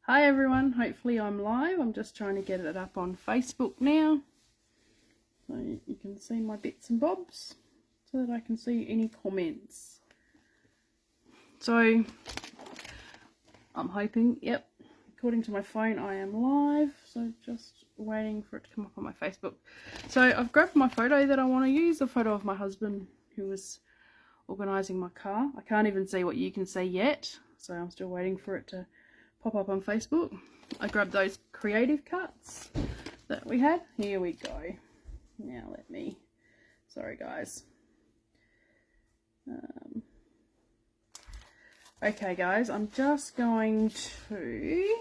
Hi everyone, hopefully I'm live. I'm just trying to get it up on Facebook now. So you can see my bits and bobs so that I can see any comments. So I'm hoping, yep, according to my phone I am live. So just waiting for it to come up on my Facebook. So I've grabbed my photo that I want to use, a photo of my husband who was organising my car. I can't even see what you can see yet, so I'm still waiting for it to pop up on Facebook. I grabbed those creative cuts that we had. Here we go. Now sorry guys. Okay guys, I'm just going to,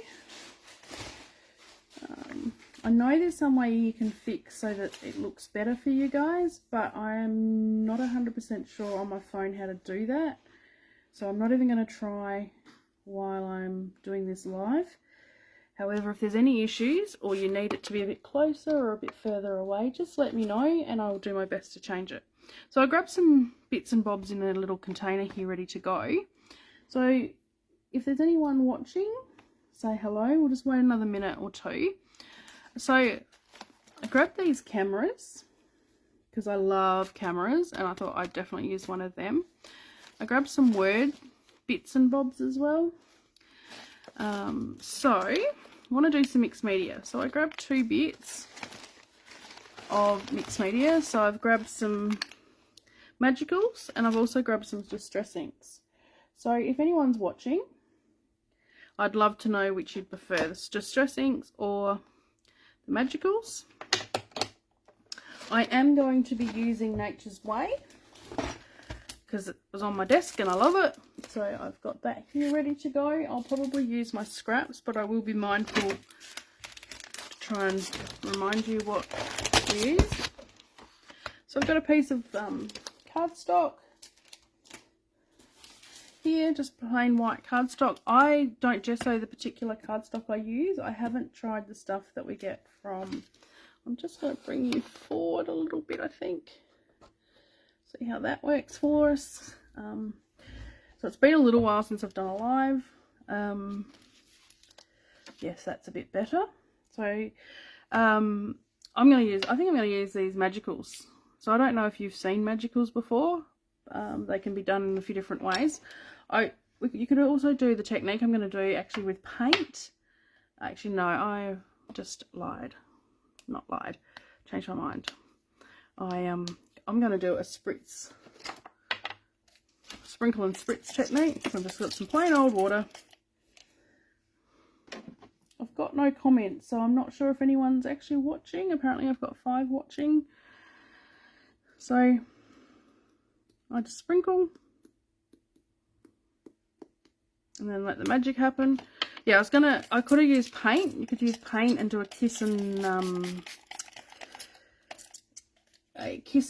I know there's some way you can fix so that it looks better for you guys, but I'm not 100% sure on my phone how to do that. So I'm not even going to try while I'm doing this live. However, if there's any issues or you need it to be a bit closer or a bit further away, just let me know and I'll do my best to change it. So I grabbed some bits and bobs in a little container here ready to go. So if there's anyone watching, say hello. We'll just wait another minute or two. So I grabbed these cameras because I love cameras and I thought I'd definitely use one of them. I grabbed some Word bits and bobs as well. So I want to do some mixed media. So I grabbed 2 bits of mixed media. So I've grabbed some Magicals and I've also grabbed some Distress Inks. So if anyone's watching, I'd love to know which you'd prefer, the Distress Inks or the Magicals. I am going to be using Nature's Way because it was on my desk and I love it. So I've got that here ready to go. I'll probably use my scraps, but I will be mindful to try and remind you what to use. So I've got a piece of cardstock here, just plain white cardstock. I don't gesso the particular cardstock I use. I haven't tried the stuff that we get from, I'm just going to bring you forward a little bit, I think. See how that works for us. So it's been a little while since I've done a live. Yes, that's a bit better. So I think I'm going to use these Magicals. So I don't know if you've seen Magicals before. They can be done in a few different ways. You could also do the technique I'm going to do actually with paint. Actually, no, I just lied. Not lied. Changed my mind. I'm going to do a sprinkle and spritz technique. I've just got some plain old water. I've got no comments, so I'm not sure if anyone's actually watching. Apparently I've got 5 watching. So I just sprinkle and then let the magic happen. Yeah, I could have used paint. You could use paint and do a kiss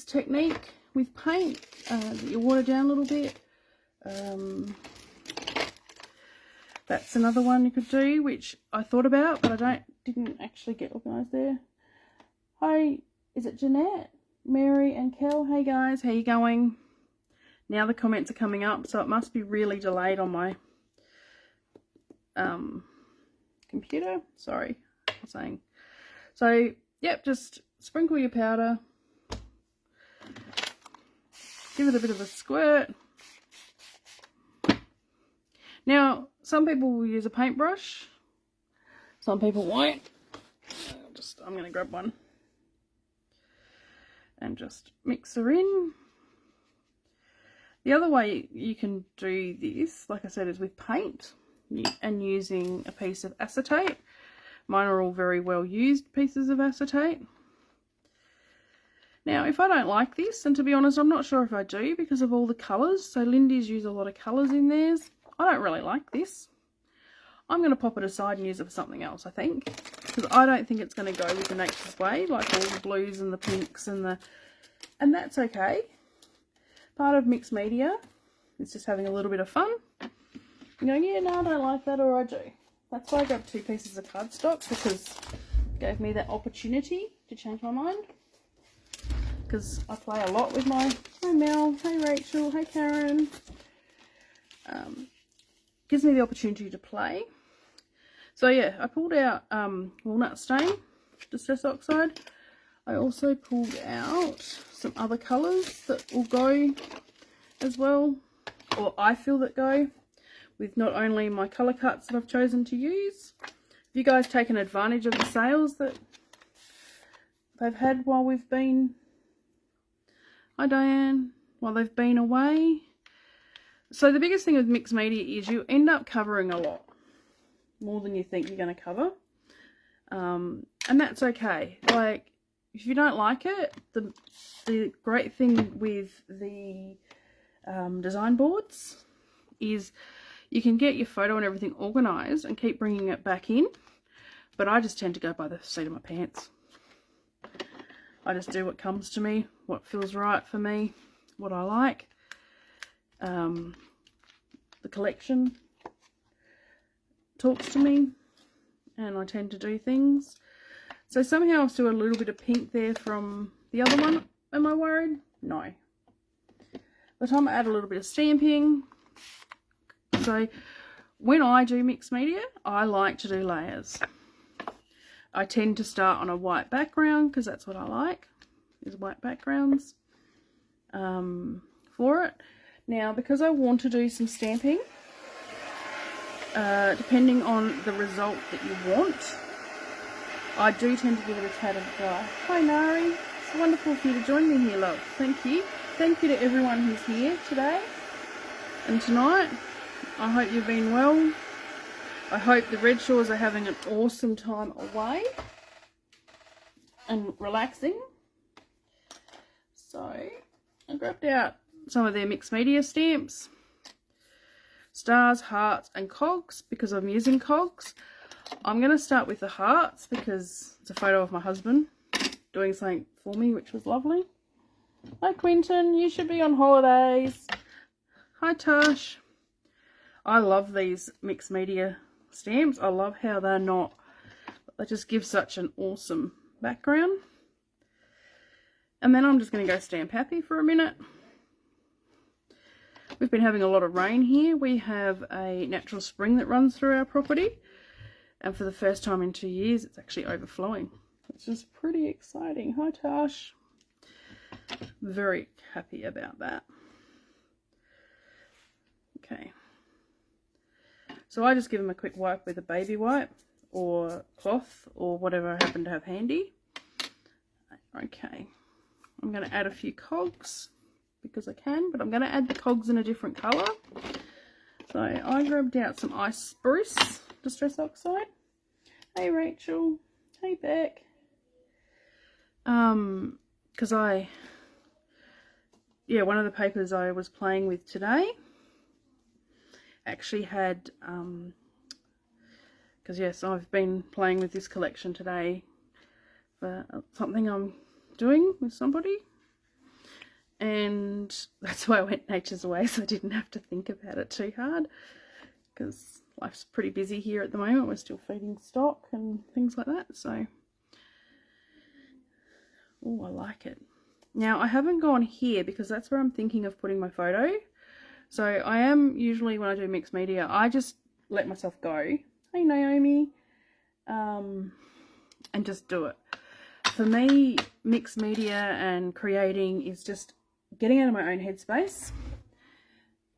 technique with paint. That you water down a little bit. That's another one you could do, which I thought about, but I didn't actually get organised there. Hi, is it Jeanette, Mary and Kel? Hey guys, how you going? Now the comments are coming up, so it must be really delayed on my computer. Sorry, I'm saying. So, yep, just sprinkle your powder. Give it a bit of a squirt. Now, some people will use a paintbrush. Some people won't. I'm going to grab one. And just mix her in. The other way you can do this, like I said, is with paint and using a piece of acetate. Mine are all very well used pieces of acetate. Now, if I don't like this, and to be honest, I'm not sure if I do because of all the colours. So Lindy's use a lot of colours in theirs. I don't really like this. I'm going to pop it aside and use it for something else, I think. Because I don't think it's going to go with the Nature's Way, like all the blues and the pinks and that's okay. Part of mixed media is just having a little bit of fun. I'm going, yeah, no, I don't like that, or I do. That's why I grabbed 2 pieces of cardstock, because it gave me that opportunity to change my mind. Because I play a lot with my, hi Mel, hey Rachel, hey Karen. Gives me the opportunity to play. So yeah, I pulled out walnut stain, Distress Oxide. I also pulled out some other colours that will go as well, or I feel that go with not only my colour cuts that I've chosen to use. Have you guys taken advantage of the sales that they've had while we've been, hi Diane, while they've been away? So the biggest thing with mixed media is you end up covering a lot, more than you think you're going to cover, and that's okay. Like, if you don't like it, the great thing with the design boards is you can get your photo and everything organized and keep bringing it back in, but I just tend to go by the seat of my pants. I just do what comes to me, what feels right for me, what I like. The collection talks to me and I tend to do things. So somehow I've still got a little bit of pink there from the other one. Am I worried? No. By the time I add a little bit of stamping. So when I do mixed media, I like to do layers. I tend to start on a white background because that's what I like, is white backgrounds for it. Now, because I want to do some stamping, depending on the result that you want, I do tend to give it a tad of dry. Hi Nari, it's wonderful for you to join me here, love. Thank you. Thank you to everyone who's here today and tonight. I hope you've been well. I hope the Redshaws are having an awesome time away and relaxing. So I grabbed out some of their mixed media stamps, stars, hearts and cogs, because I'm using cogs. I'm going to start with the hearts because it's a photo of my husband doing something for me, which was lovely. Hi Quinton, you should be on holidays. Hi Tash. I love these mixed media stamps. I love how they're not, they just give such an awesome background. And then I'm just going to go Stamp Happy for a minute. We've been having a lot of rain here. We have a natural spring that runs through our property. And for the first time in 2 years, it's actually overflowing. It's just pretty exciting. Hi Tash. Very happy about that. Okay. So I just give them a quick wipe with a baby wipe or cloth or whatever I happen to have handy. Okay. I'm going to add a few cogs because I can, but I'm going to add the cogs in a different colour. So I grabbed out some Ice Spruce Distress Oxide. Hey Rachel. Hey Beck. Because one of the papers I was playing with today actually had, because yes, I've been playing with this collection today for something I'm doing with somebody, and that's why I went Nature's Way, so I didn't have to think about it too hard, because life's pretty busy here at the moment. We're still feeding stock and things like that, so oh, I like it. Now I haven't gone here because that's where I'm thinking of putting my photo. So I am usually, when I do mixed media, I just let myself go. Hey Naomi. And just do it. For me, mixed media and creating is just getting out of my own headspace.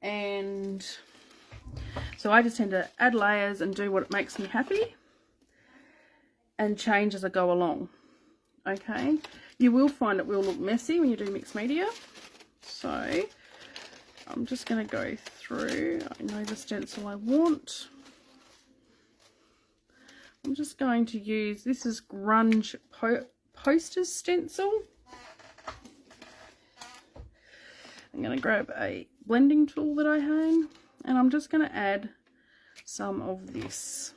And so I just tend to add layers and do what makes me happy and change as I go along. Okay. You will find it will look messy when you do mixed media. So I'm just going to go through. I know the stencil I want. I'm just going to use, this is Grunge Posters stencil. I'm going to grab a blending tool that I have, and I'm just going to add some of this.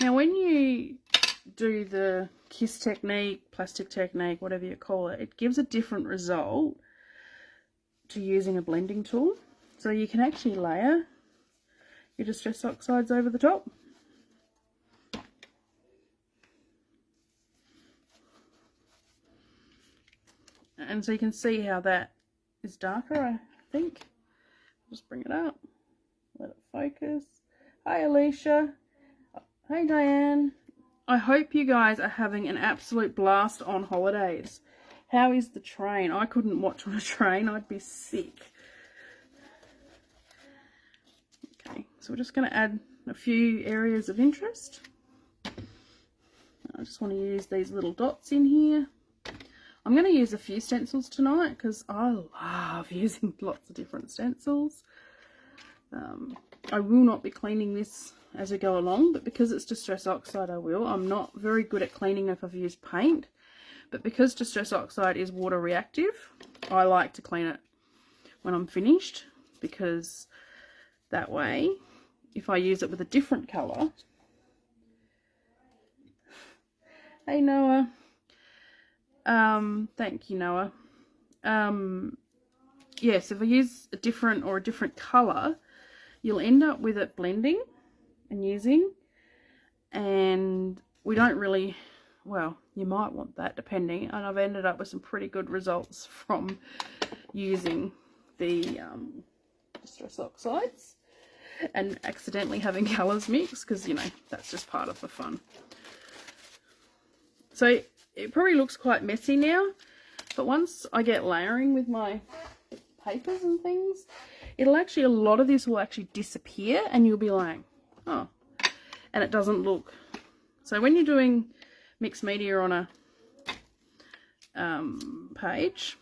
Now when you do the kiss technique, plastic technique, whatever you call it, it gives a different result to using a blending tool. So you can actually layer your Distress Oxides over the top. And so you can see how that is darker, I think. Just bring it up, let it focus. Hi Alicia. Hey Diane. I hope you guys are having an absolute blast on holidays. How is the train? I couldn't watch on a train. I'd be sick. Okay, so we're just going to add a few areas of interest. I just want to use these little dots in here. I'm going to use a few stencils tonight because I love using lots of different stencils. I will not be cleaning this as we go along, but because it's Distress Oxide I will. I'm not very good at cleaning if I've used paint, but because Distress Oxide is water reactive, I like to clean it when I'm finished, because that way if I use it with a different colour. Hey Noah. Thank you, Noah. Yes, if I use a different colour, you'll end up with it blending and using, and we don't really, well, you might want that depending, and I've ended up with some pretty good results from using the Distress Oxides and accidentally having colours mixed, because, you know, that's just part of the fun. So it probably looks quite messy now, but once I get layering with my papers and things, it'll actually, a lot of this will actually disappear and you'll be like, oh, and it doesn't look. So when you're doing mixed media on a page,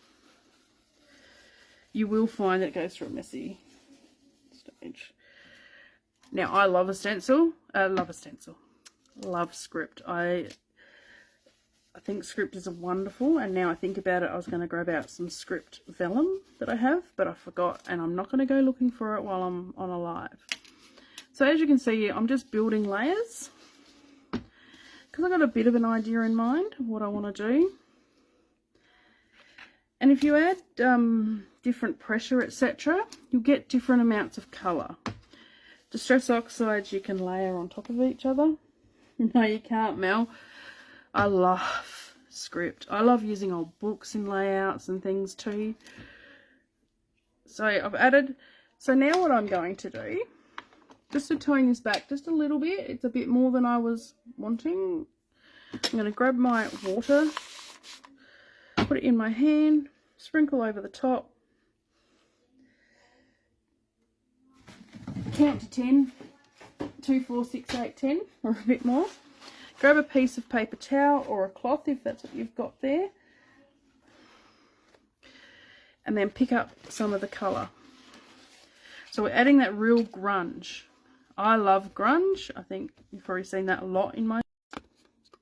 you will find that it goes through a messy stage. Now I love a stencil, love script. I think script is wonderful, and now I think about it, I was going to grab out some script vellum that I have, but I forgot, and I'm not going to go looking for it while I'm on a live. So as you can see, I'm just building layers because I've got a bit of an idea in mind of what I want to do. And if you add different pressure, etc., you'll get different amounts of colour. Distress Oxides you can layer on top of each other. No, you can't, Mel. I love script. I love using old books in layouts and things too. So I've added, so now what I'm going to do, just to tone this back just a little bit, it's a bit more than I was wanting. I'm going to grab my water, put it in my hand, sprinkle over the top, count to 10, 2, 4, 6, 8, 10, or a bit more. Grab a piece of paper towel or a cloth if that's what you've got there, and then pick up some of the colour. So we're adding that real grunge. I love grunge. I think you've probably seen that a lot in my...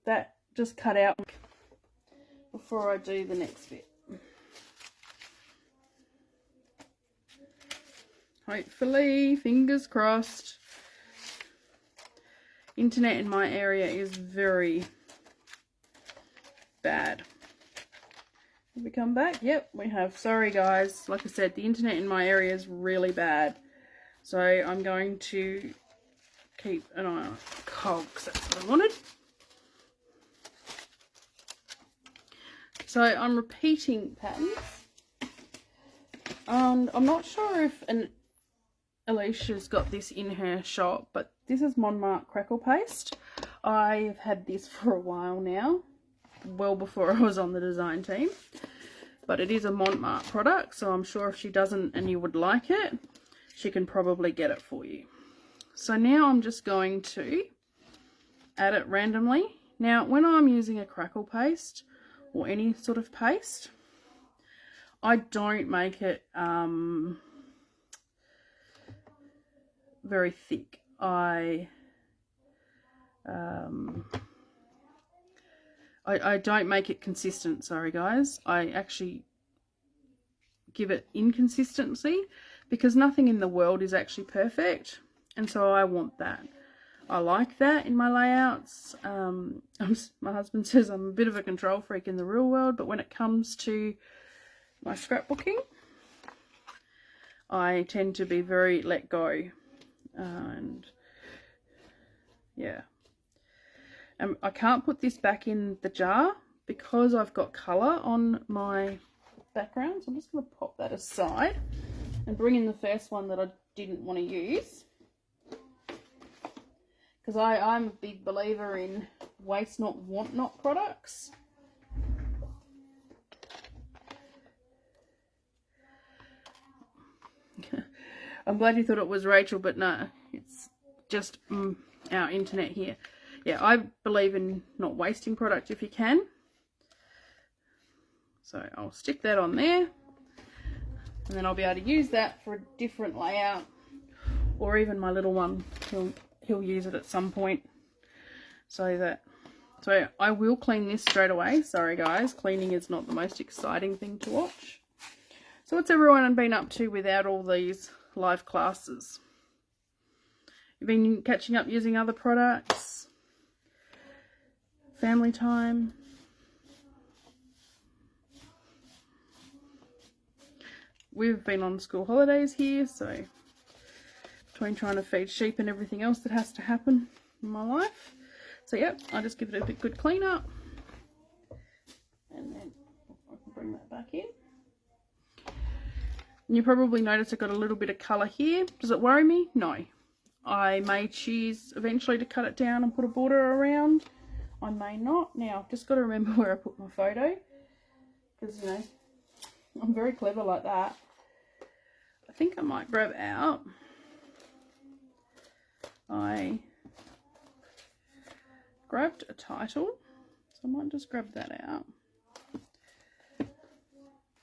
That just cut out before I do the next bit. Hopefully, fingers crossed. Internet in my area is very bad. Have we come back? Yep, we have. Sorry guys, like I said, the internet in my area is really bad. So I'm going to keep an eye on cogs. That's what I wanted. So I'm repeating patterns. And I'm not sure if Alicia's got this in her shop, but this is Montmartre crackle paste. I've had this for a while now, well before I was on the design team, but it is a Montmartre product, so I'm sure if she doesn't and you would like it, she can probably get it for you. So now I'm just going to add it randomly. Now when I'm using a crackle paste or any sort of paste, I don't make it very thick. I don't make it consistent, sorry guys. I actually give it inconsistency because nothing in the world is actually perfect, and so I want that. I like that in my layouts. My husband says I'm a bit of a control freak in the real world, but when it comes to my scrapbooking, I tend to be very let go. And yeah, I can't put this back in the jar because I've got colour on my background, so I'm just going to pop that aside and bring in the first one that I didn't want to use, because because I'm a big believer in waste not, want not products. I'm glad you thought it was Rachel, but no, it's just our internet here. Yeah, I believe in not wasting product if you can. So I'll stick that on there, and then I'll be able to use that for a different layout, or even my little one, he'll use it at some point. So I will clean this straight away. Sorry guys, cleaning is not the most exciting thing to watch. So what's everyone been up to without all these live classes? You've been catching up using other products? Family time? We've been on school holidays here, so between trying to feed sheep and everything else that has to happen in my life. So yep, I just give it a good clean up. And then I can bring that back in. And you probably notice I've got a little bit of colour here. Does it worry me? No. I may choose eventually to cut it down and put a border around. I may not. Now, I've just got to remember where I put my photo. Because, you know, I'm very clever like that. I think I might grab out. I grabbed a title. So I might just grab that out.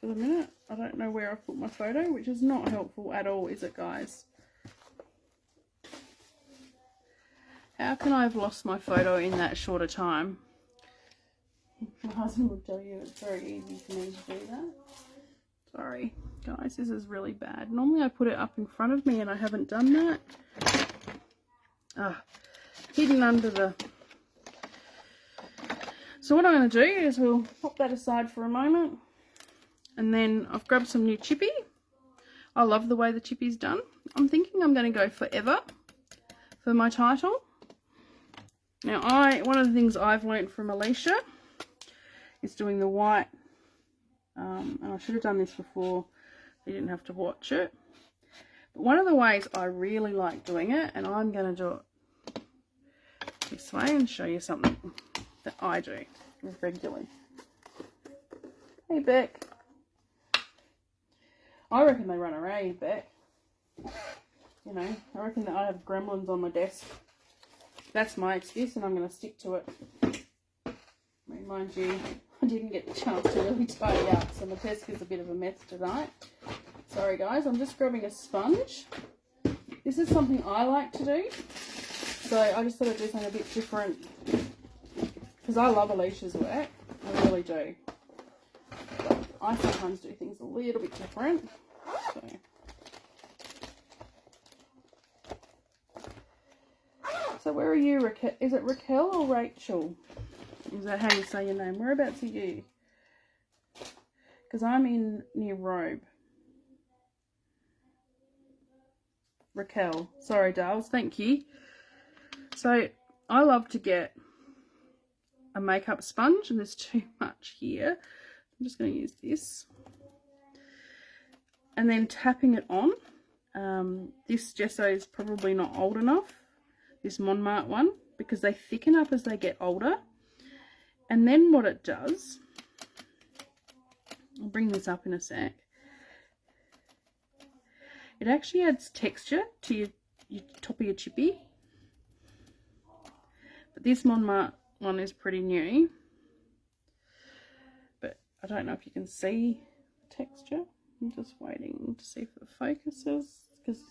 For the minute, I don't know where I've put my photo, which is not helpful at all, is it, guys? How can I have lost my photo in that short a time? My husband would tell you it's very easy for me to do that. Sorry, guys, this is really bad. Normally I put it up in front of me and I haven't done that. Hidden under the... So what I'm going to do is we'll pop that aside for a moment. And then I've grabbed some new chippy. I love the way the chippy's done. I'm thinking I'm going to go Forever for my title. Now, one of the things I've learnt from Alicia is doing the white, and I should have done this before you didn't have to watch it. But one of the ways I really like doing it, and I'm going to do it this way and show you something that I do regularly. Hey, Beck. I reckon they run a raid, Beck. You know, I reckon that I have gremlins on my desk. That's my excuse, and I'm going to stick to it. I mean, mind you, I didn't get the chance to really tidy up, so my desk is a bit of a mess tonight. Sorry guys, I'm just grabbing a sponge. This is something I like to do, so I just thought I'd do something a bit different, because I love Alicia's work, I really do. But I sometimes do things a little bit different, so... So where are you, Raquel? Is it Raquel or Rachel? Is that how you say your name? Whereabouts are you? Because I'm in near Robe. Raquel. Sorry, Darls. Thank you. So I love to get a makeup sponge, and there's too much here. I'm just going to use this. And then tapping it on. This gesso is probably not old enough. This Montmartre one, because they thicken up as they get older. And then what it does, I'll bring this up in a sec, it actually adds texture to your top of your chippy. But this Montmartre one is pretty new, but I don't know if you can see the texture. I'm just waiting to see if it focuses, because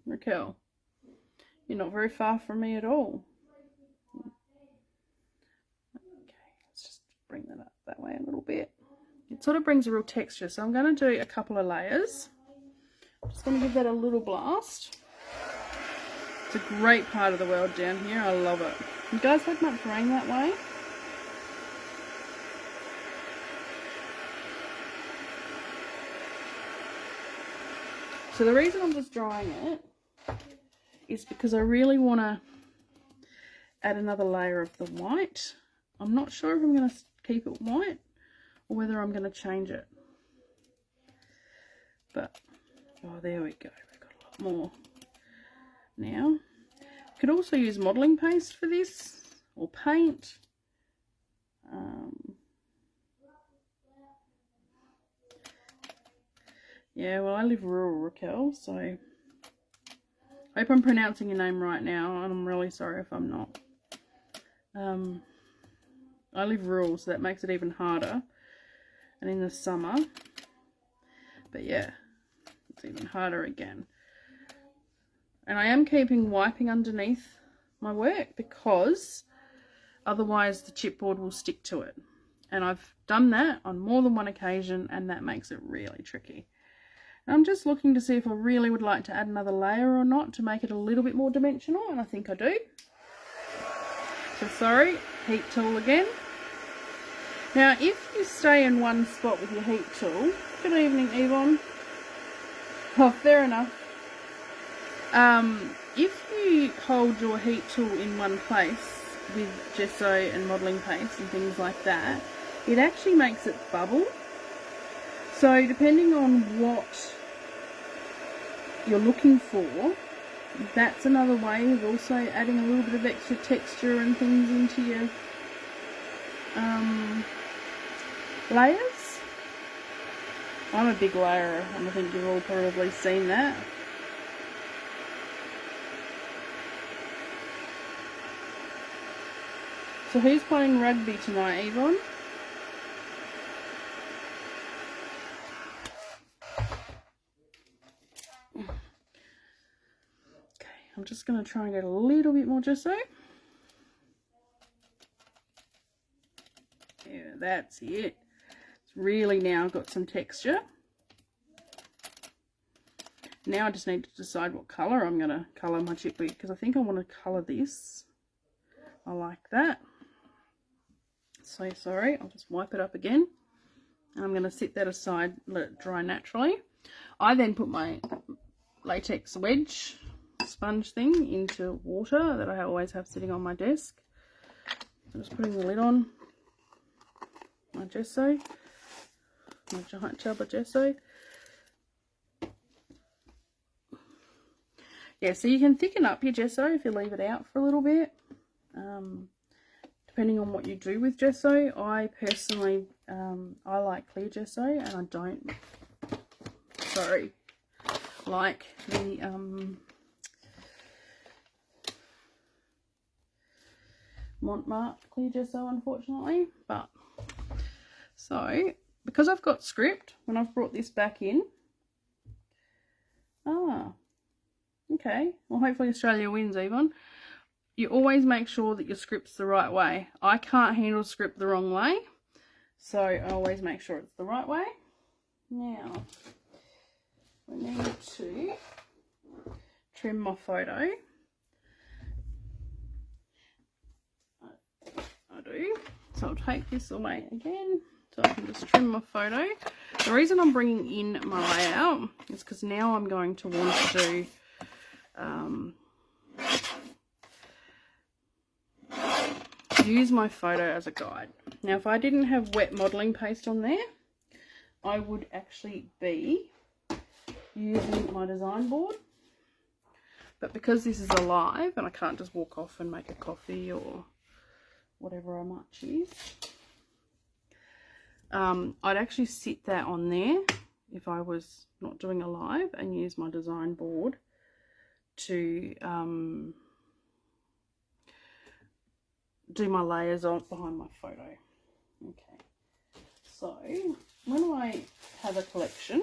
Raquel, you're not very far from me at all. Okay, let's just bring that up that way a little bit. It sort of brings a real texture, so I'm going to do a couple of layers. I'm just going to give that a little blast. It's a great part of the world down here. I love it. You guys had much rain that way? So the reason I'm just drying it is because I really want to add another layer of the white. I'm not sure if I'm going to keep it white or whether I'm going to change it. But, oh, there we go. We've got a lot more. now. You could also use modelling paste for this, or paint. Yeah, well, I live rural, Raquel, so I hope I'm pronouncing your name right now, and I'm really sorry if I'm not. I live rural, so that makes it even harder, and in the summer, but yeah, it's even harder again. And I am keeping wiping underneath my work because otherwise the chipboard will stick to it. And I've done that on more than one occasion, and that makes it really tricky. And I'm just looking to see if I really would like to add another layer or not to make it a little bit more dimensional, and I think I do. So sorry, heat tool again. Now if you stay in one spot with your heat tool, good evening Yvonne. Oh, fair enough. If you hold your heat tool in one place with gesso and modelling paste and things like that, it actually makes it bubble. So depending on what you're looking for, that's another way of also adding a little bit of extra texture and things into your layers. I'm a big layerer, and I think you've all probably seen that. So who's playing rugby tonight, Yvonne? I'm just going to try and get a little bit more gesso. Yeah, that's it. It's really now got some texture. Now I just need to decide what colour I'm going to colour my chip with, because I think I want to colour this. I like that. So sorry, I'll just wipe it up again. And I'm going to set that aside, let it dry naturally. I then put my latex wedge sponge thing into water that I always have sitting on my desk. So just putting the lid on my gesso, my giant tub of gesso. Yeah, so you can thicken up your gesso if you leave it out for a little bit, depending on what you do with gesso. I personally, I like clear gesso, and I don't, like the Montmartre clear gesso, unfortunately. But so because I've got script, when I've brought this back in, okay, well hopefully Australia wins, Yvonne. You always make sure that your script's the right way. I can't handle script the wrong way, so I always make sure it's the right way. Now we need to trim my photo. I do. So I'll take this away again so I can just trim my photo. The reason I'm bringing in my layout is because now I'm going to want to do use my photo as a guide. Now if I didn't have wet modelling paste on there, I would actually be using my design board, but because this is alive and I can't just walk off and make a coffee or whatever I might choose, I'd actually sit that on there if I was not doing a live, and use my design board to do my layers on behind my photo. Okay, so when I have a collection,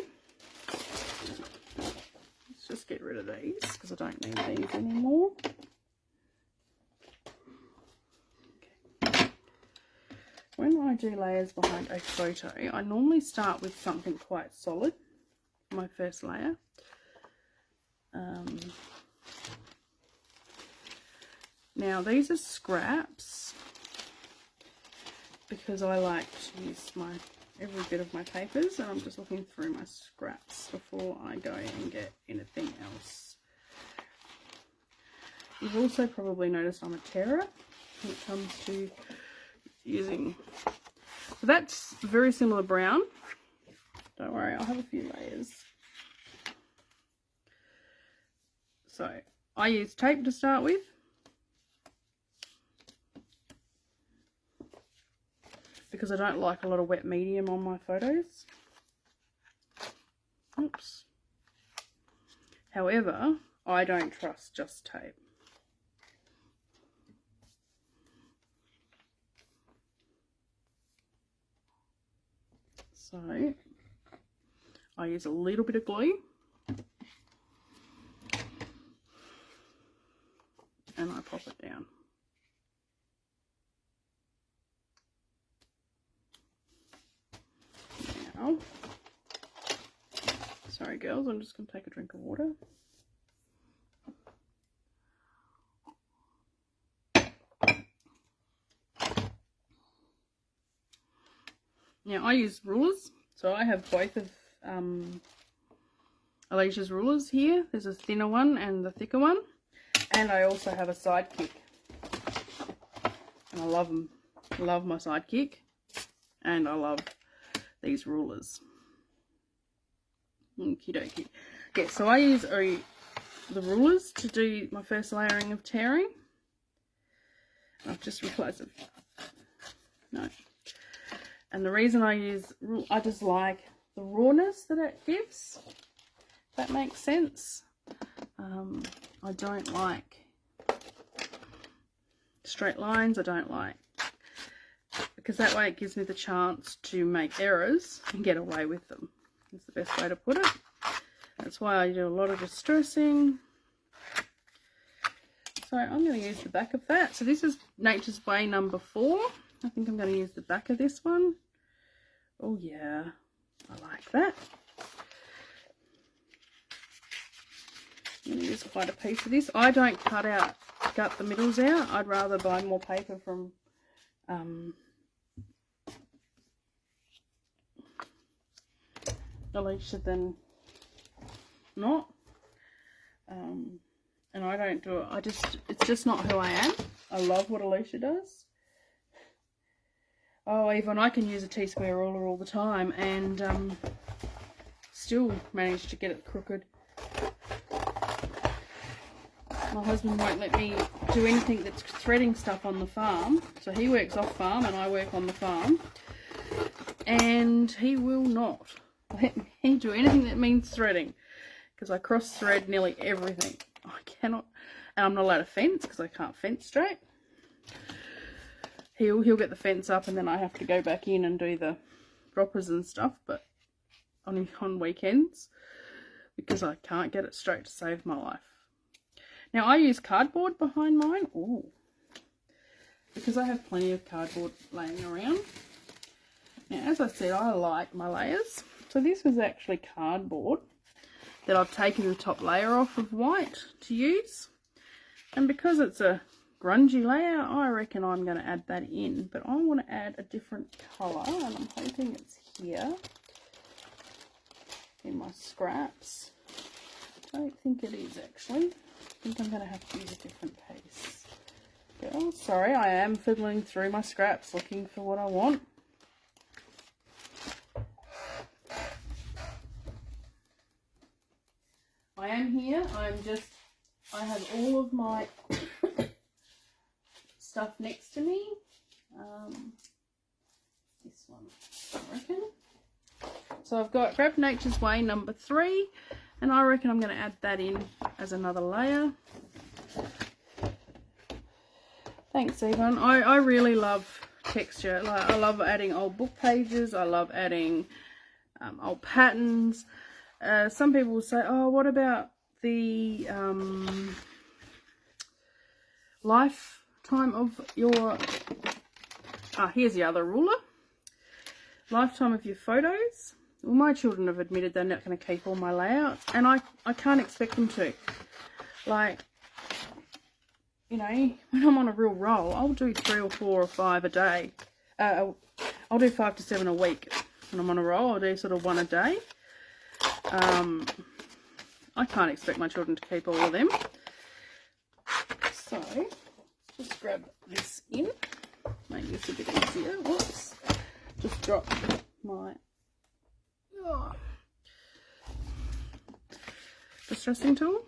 let's just get rid of these because I don't need these anymore. When I do layers behind a photo, I normally start with something quite solid, my first layer. Now these are scraps because I like to use every bit of my papers, and I'm just looking through my scraps before I go and get anything else. You've also probably noticed I'm a terror when it comes to using, so that's very similar brown. Don't worry, I'll have a few layers. So I use tape to start with. Because I don't like a lot of wet medium on my photos. Oops. However, I don't trust just tape. So I use a little bit of glue and I pop it down. Now, sorry girls, I'm just going to take a drink of water. Now I use rulers, so I have both of Alicia's rulers here. There's a thinner one and the thicker one, and I also have a Sidekick, and I love them. I love my Sidekick, and I love these rulers. Okie dokie. Yeah, so I use the rulers to do my first layering of tearing. I've just realised it. No. And the reason I just like the rawness that it gives. If that makes sense. I don't like straight lines. I don't like, because that way it gives me the chance to make errors and get away with them. That's the best way to put it. That's why I do a lot of distressing. So I'm going to use the back of that. So this is Nature's Way number 4. I think I'm going to use the back of this one. Oh yeah, I like that. I'm going to use quite a piece of this. I don't cut the middles out. I'd rather buy more paper from Alicia than not. And I don't do it. It's just not who I am. I love what Alicia does. Oh, even I can use a T-square ruler all the time and still manage to get it crooked. My husband won't let me do anything that's threading stuff on the farm. So he works off farm and I work on the farm. And he will not let me do anything that means threading, because I cross thread nearly everything. I cannot, and I'm not allowed to fence because I can't fence straight. He'll get the fence up and then I have to go back in and do the droppers and stuff, but on weekends, because I can't get it straight to save my life. Now I use cardboard behind mine. Ooh, because I have plenty of cardboard laying around. Now, as I said, I like my layers. So this was actually cardboard that I've taken the top layer off of white to use. And because it's a grungy layer, I reckon I'm going to add that in. But I want to add a different colour, and I'm hoping it's here in my scraps. I don't think it is actually. I think I'm going to have to use a different piece. Oh, sorry, I am fiddling through my scraps looking for what I want. I am here. I have all of my stuff next to me. This one, I reckon. So I've grabbed Nature's Way number 3, and I reckon I'm going to add that in as another layer. Thanks, Yvonne. I really love texture. Like, I love adding old book pages. I love adding old patterns. Some people will say, oh, what about the lifetime of your... here's the other ruler. Lifetime of your photos. Well, my children have admitted they're not going to keep all my layouts, and I can't expect them to. Like, you know, when I'm on a real roll, I'll do 3 or 4 or 5 a day. I'll do 5 to 7 a week. When I'm on a roll, I'll do sort of 1 a day. I can't expect my children to keep all of them. So, just grab this in. Make this a bit easier. Whoops. Just drop my distressing tool.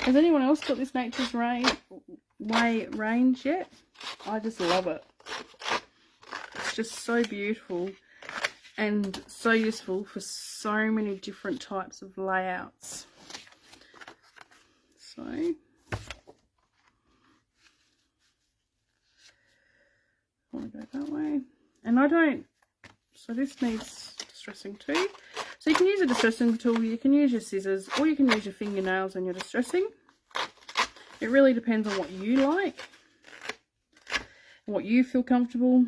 Has anyone else got this Nature's Way range yet? I just love it. It's just so beautiful and so useful for so many different types of layouts. So I want to go that way. And I don't, so this needs distressing too. So you can use a distressing tool, you can use your scissors, or you can use your fingernails when you're distressing. It really depends on what you like and what you feel comfortable.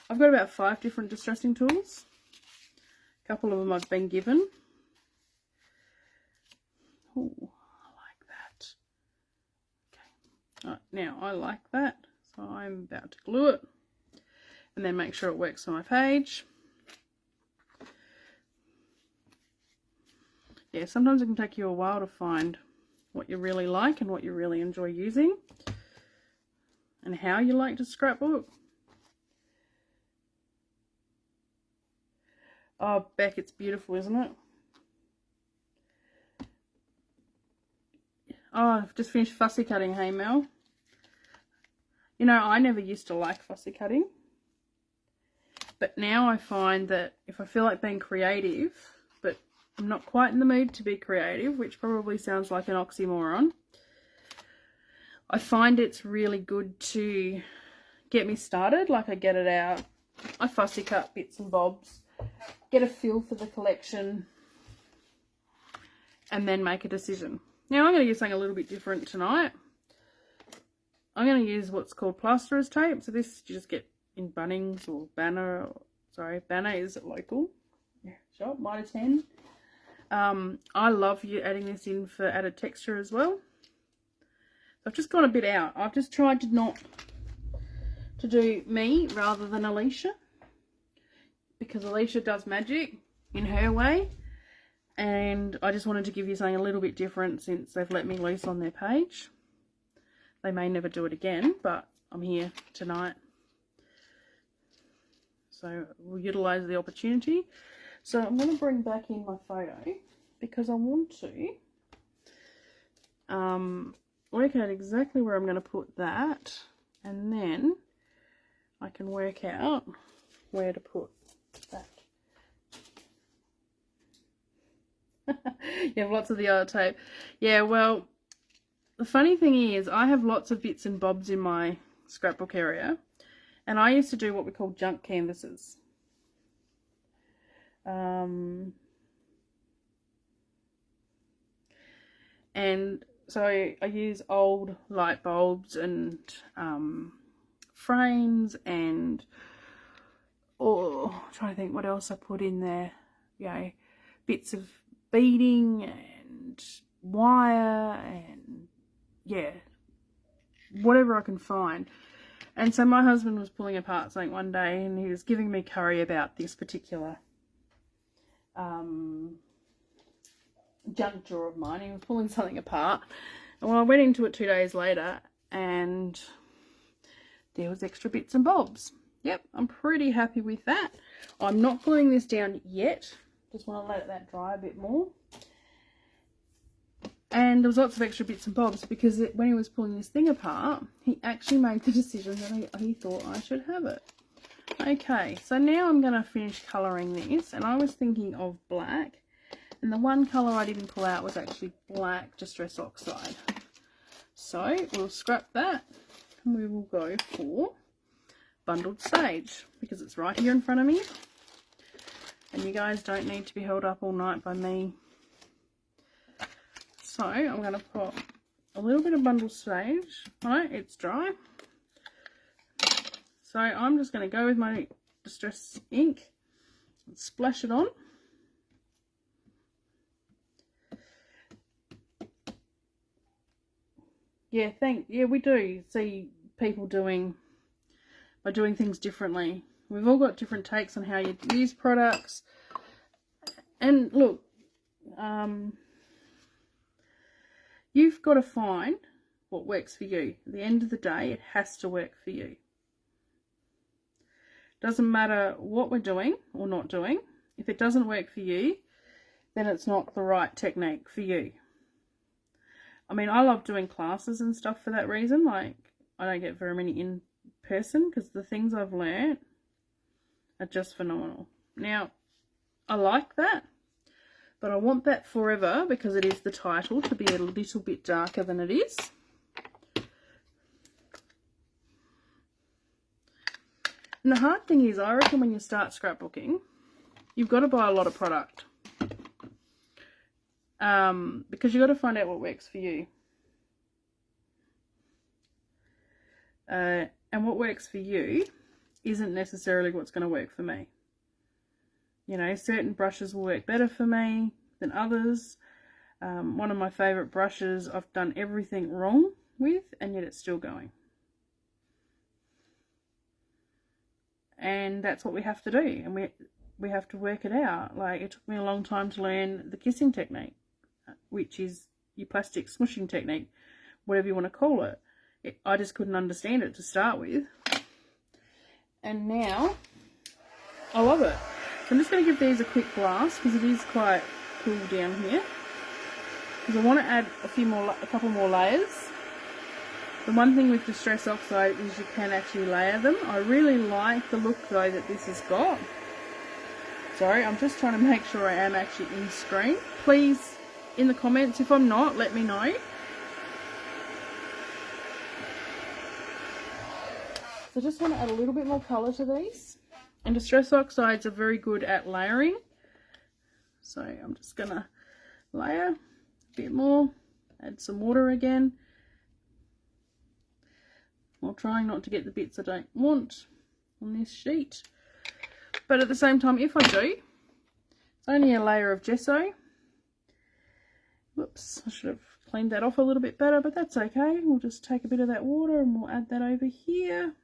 I've got about 5 different distressing tools. A couple of them I've been given. Oh, I like that. Okay. Right, now I like that, so I'm about to glue it and then make sure it works on my page. Yeah, sometimes it can take you a while to find what you really like and what you really enjoy using and how you like to scrapbook. Oh, Beck, it's beautiful, isn't it? Oh, I've just finished fussy cutting, hey Mel. You know, I never used to like fussy cutting, but now I find that if I feel like being creative, but I'm not quite in the mood to be creative, which probably sounds like an oxymoron, I find it's really good to get me started. Like, I get it out, I fussy cut bits and bobs, get a feel for the collection, and then make a decision. Now I'm going to use something a little bit different tonight. I'm going to use what's called plasterer's tape. So this you just get in Bunnings or Banner. Sorry, Banner is local shop, Mitre 10. I love you adding this in for added texture as well. So I've just gone a bit out. I've just tried to do me rather than Alicia, because Alicia does magic in her way, and I just wanted to give you something a little bit different since they've let me loose on their page. They may never do it again, but I'm here tonight, so we'll utilise the opportunity. So I'm going to bring back in my photo because I want to work out exactly where I'm going to put that, and then I can work out where to put that. You have lots of the other tape. Yeah, well, the funny thing is I have lots of bits and bobs in my scrapbook area, and I used to do what we call junk canvases. And so I use old light bulbs and frames and, I'm trying to think what else I put in there. You know, bits of beading and wire and, yeah, whatever I can find. And so my husband was pulling apart something one day, and he was giving me curry about this particular junk drawer of mine. He was pulling something apart, and well, I went into it 2 days later and there was extra bits and bobs. Yep, I'm pretty happy with that. I'm not gluing this down yet, just want to let that dry a bit more. And there was lots of extra bits and bobs because when he was pulling this thing apart, he actually made the decision that he thought I should have it. Okay, so now I'm going to finish colouring this, and I was thinking of black, and the one colour I didn't pull out was actually black Distress Oxide. So we'll scrap that, and we will go for Bundled Sage, because it's right here in front of me, and you guys don't need to be held up all night by me. So I'm going to put a little bit of Bundled Sage. Right, it's dry. So I'm just going to go with my Distress ink and splash it on. Yeah, we do see people doing things differently. We've all got different takes on how you use products. And look, you've got to find what works for you. At the end of the day, it has to work for you. Doesn't matter what we're doing or not doing. If it doesn't work for you, then it's not the right technique for you. I mean, I love doing classes and stuff for that reason. Like, I don't get very many in person because the things I've learnt are just phenomenal. Now, I like that, but I want that forever because it is the title to be a little bit darker than it is. And the hard thing is, I reckon when you start scrapbooking, you've got to buy a lot of product. Because you've got to find out what works for you. And what works for you isn't necessarily what's going to work for me. You know, certain brushes will work better for me than others. One of my favourite brushes I've done everything wrong with, and yet it's still going. And that's what we have to do, and we have to work it out. Like, it took me a long time to learn the kissing technique, which is your plastic smooshing technique, whatever you want to call it. I just couldn't understand it to start with, and now I love it. So I'm just going to give these a quick blast because it is quite cool down here, because I want to add a couple more layers. The one thing with Distress Oxide is you can actually layer them. I really like the look though that this has got. Sorry, I'm just trying to make sure I am actually in screen. Please, in the comments, if I'm not, let me know. So I just want to add a little bit more colour to these. And Distress Oxides are very good at layering. So I'm just going to layer a bit more, add some water again. While trying not to get the bits I don't want on this sheet. But at the same time, if I do, it's only a layer of gesso. Whoops, I should have cleaned that off a little bit better, but that's okay. We'll just take a bit of that water and we'll add that over here.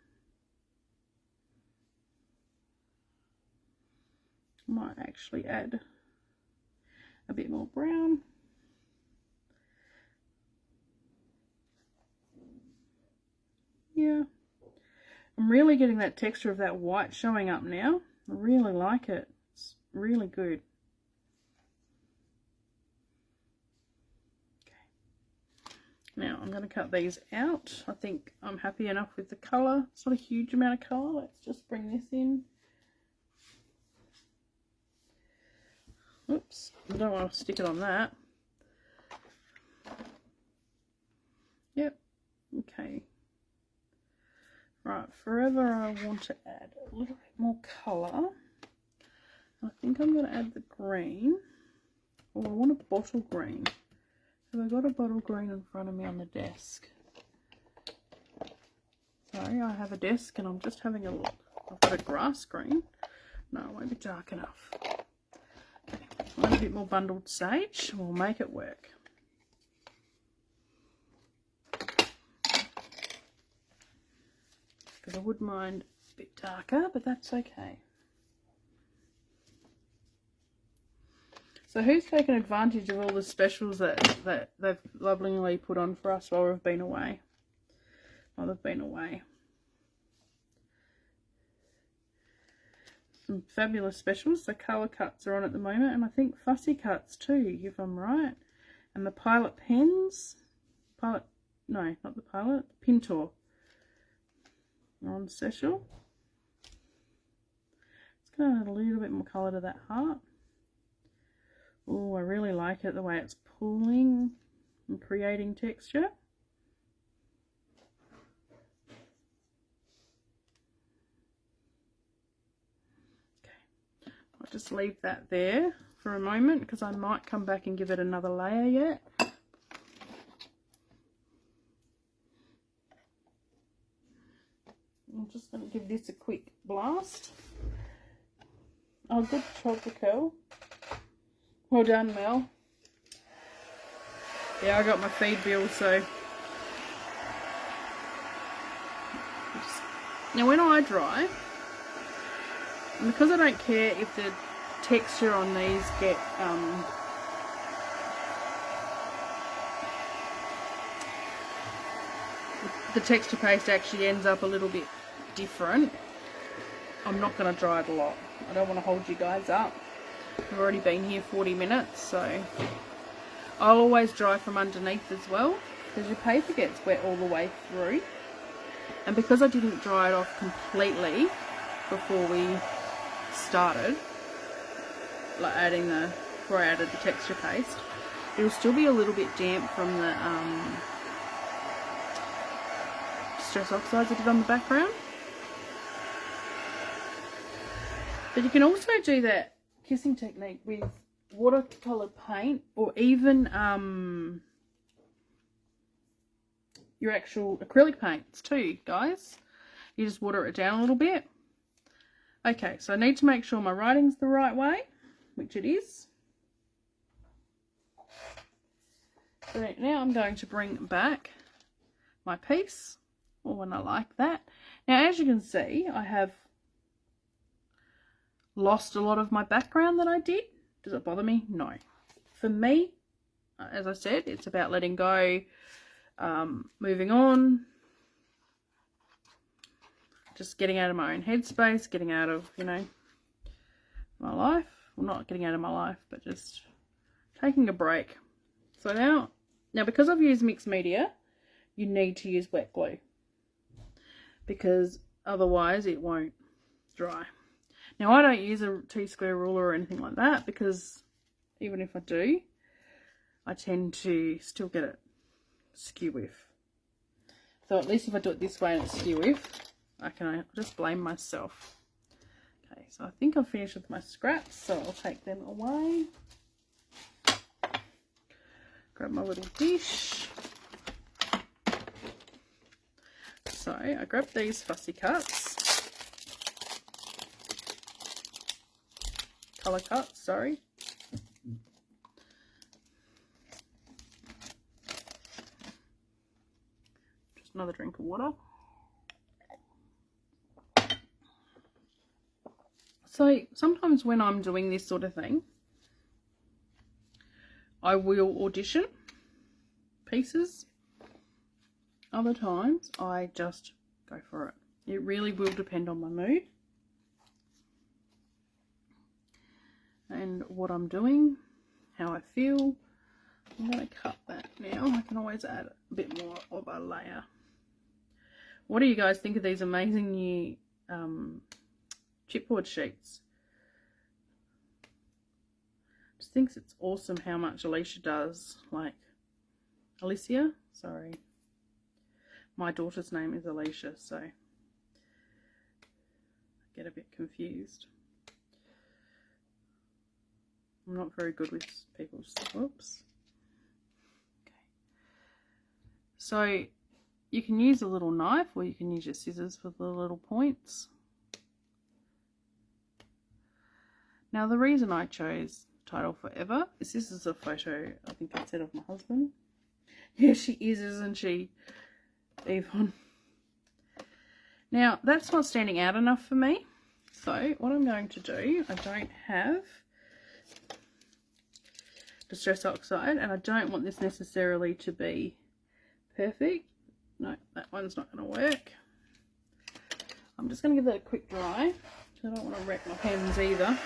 Might actually add a bit more brown. Yeah, I'm really getting that texture of that white showing up now. I really like it. It's really good. Okay. Now I'm going to cut these out. I think I'm happy enough with the colour. It's not a huge amount of colour. Let's just bring this in. Oops, I don't want to stick it on that. Yep, okay. Right, forever I want to add a little bit more colour. I think I'm going to add the green. Oh, I want a bottle green. Have I got a bottle green in front of me on the desk? Sorry, I have a desk and I'm just having a look. I've got a grass green. No, it won't be dark enough. Okay, I want a bit more bundled sage. We'll make it work. Because I would mind a bit darker, but that's okay. So who's taken advantage of all the specials that they've lovingly put on for us while we've been away? While they've been away. Some fabulous specials. The colour cuts are on at the moment, and I think fussy cuts too, if I'm right. And the Pilot pens. No, not the Pilot. The Pintor. On special. It's going to add a little bit more colour to that heart. Oh, I really like it the way it's pulling and creating texture. Okay, I'll just leave that there for a moment because I might come back and give it another layer yet. I'm just going to give this a quick blast. Oh, good job, Raquel. Well done, Mel. Yeah, I got my feed bill, so. Now, when I dry, and because I don't care if the texture on these get the texture paste actually ends up a little bit different, I'm not going to dry it a lot. I don't want to hold you guys up. We've already been here 40 minutes, so I'll always dry from underneath as well, because your paper gets wet all the way through. And because I didn't dry it off completely before we started, like before I added the texture paste, it'll still be a little bit damp from the Distress Oxides I did on the background. But you can also do that kissing technique with watercolor paint, or even your actual acrylic paints too, guys. You just water it down a little bit. Okay, so I need to make sure my writing's the right way, which it is. So now I'm going to bring back my piece, or when I like that. Now, as you can see, I have lost a lot of my background that I did. Does it bother me? No. For me, as I said, it's about letting go, moving on, just getting out of my own headspace, getting out of, you know, my life. Well, not getting out of my life, but just taking a break. So now because I've used mixed media, you need to use wet glue, because otherwise it won't dry. Now, I don't use a T-square ruler or anything like that, because even if I do, I tend to still get it skew with. So at least if I do it this way and it's skew with, I just blame myself. Okay, so I think I've finished with my scraps, so I'll take them away. Grab my little dish. So I grabbed these fussy cuts. Colour cuts, sorry. Just another drink of water. So sometimes when I'm doing this sort of thing, I will audition pieces. Other times I just go for it. It really will depend on my mood and what I'm doing, how I feel. I'm going to cut that now. I can always add a bit more of a layer. What do you guys think of these amazing new chipboard sheets? Just thinks it's awesome how much Alicia does. Like, Alicia? Sorry. My daughter's name is Alicia, so I get a bit confused. I'm not very good with people's, whoops. Okay. So you can use a little knife, or you can use your scissors for the little points. Now, the reason I chose Title Forever is this is a photo, I think I said, of my husband. Yeah, she is, isn't she, Yvonne? Now, that's not standing out enough for me. So what I'm going to do, I don't have Distress Oxide, and I don't want this necessarily to be perfect. No, that one's not going to work. I'm just going to give that a quick dry, because I don't want to wreck my pens either.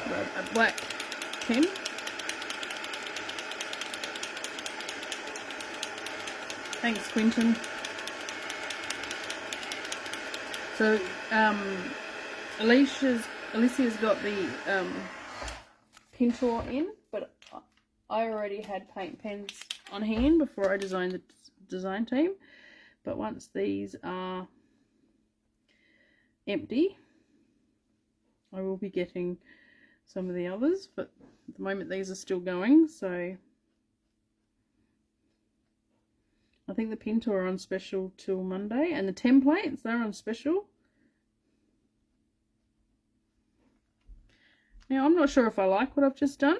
Grab a black pen. Thanks, Quinton. So Alicia's got the Pintor in, but I already had paint pens on hand before I designed the design team. But once these are empty, I will be getting some of the others, but at the moment these are still going, so I think the Pintor are on special till Monday, and the templates, they're on special. Now, I'm not sure if I like what I've just done.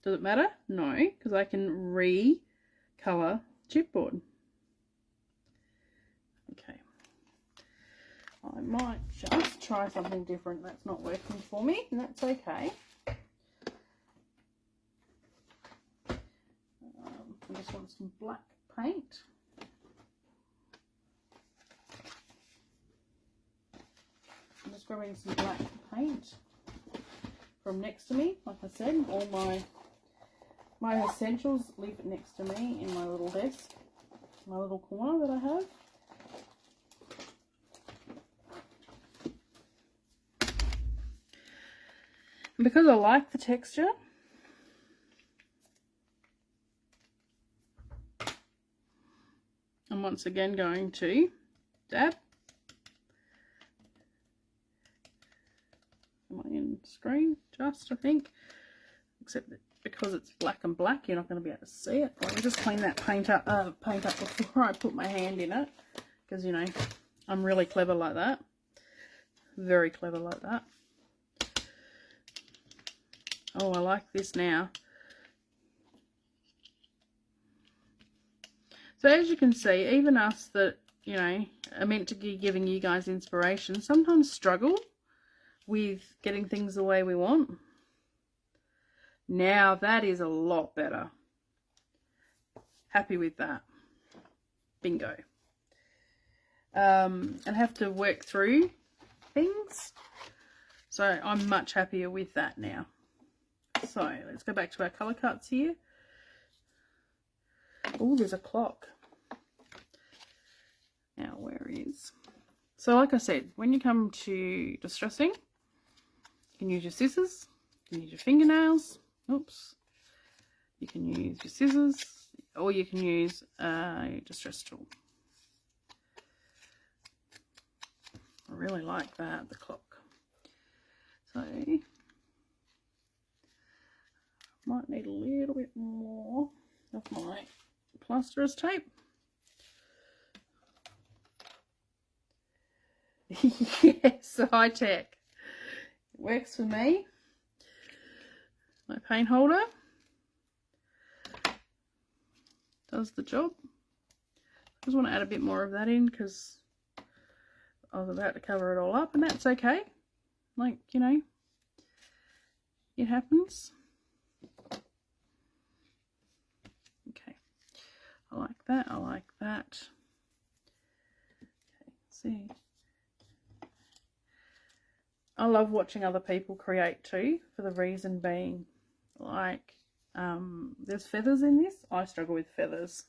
Does it matter? No, because I can re-colour chipboard. Okay. I might just try something different that's not working for me, and that's okay. I just want some black paint. I'm just grabbing some black paint from next to me. Like I said, all my essentials live next to me in my little desk, my little corner that I have. And because I like the texture, I'm once again going to dab. Am I in screen? Just, I think. Except that because it's black and black, you're not going to be able to see it. Let me just clean that paint up before I put my hand in it. Because, you know, I'm really clever like that. Very clever like that. Oh, I like this now. So as you can see, even us that, you know, are meant to be giving you guys inspiration, sometimes struggle with getting things the way we want. Now that is a lot better. Happy with that. Bingo. And have to work through things. So I'm much happier with that now. So let's go back to our colour cuts here. Oh, there's a clock. Now where is? So like I said, when you come to distressing, you can use your scissors, you can use your fingernails. Oops. You can use your scissors, or you can use a distress tool. I really like that, the clock. So, might need a little bit more of my plasterer's tape. Yes, high tech. It works for me. My paint holder does the job. I just want to add a bit more of that in because I was about to cover it all up, and that's okay. Like, you know, it happens. Okay, I like that. I like that. Okay, see. I love watching other people create too, for the reason being, like, there's feathers in this. I struggle with feathers.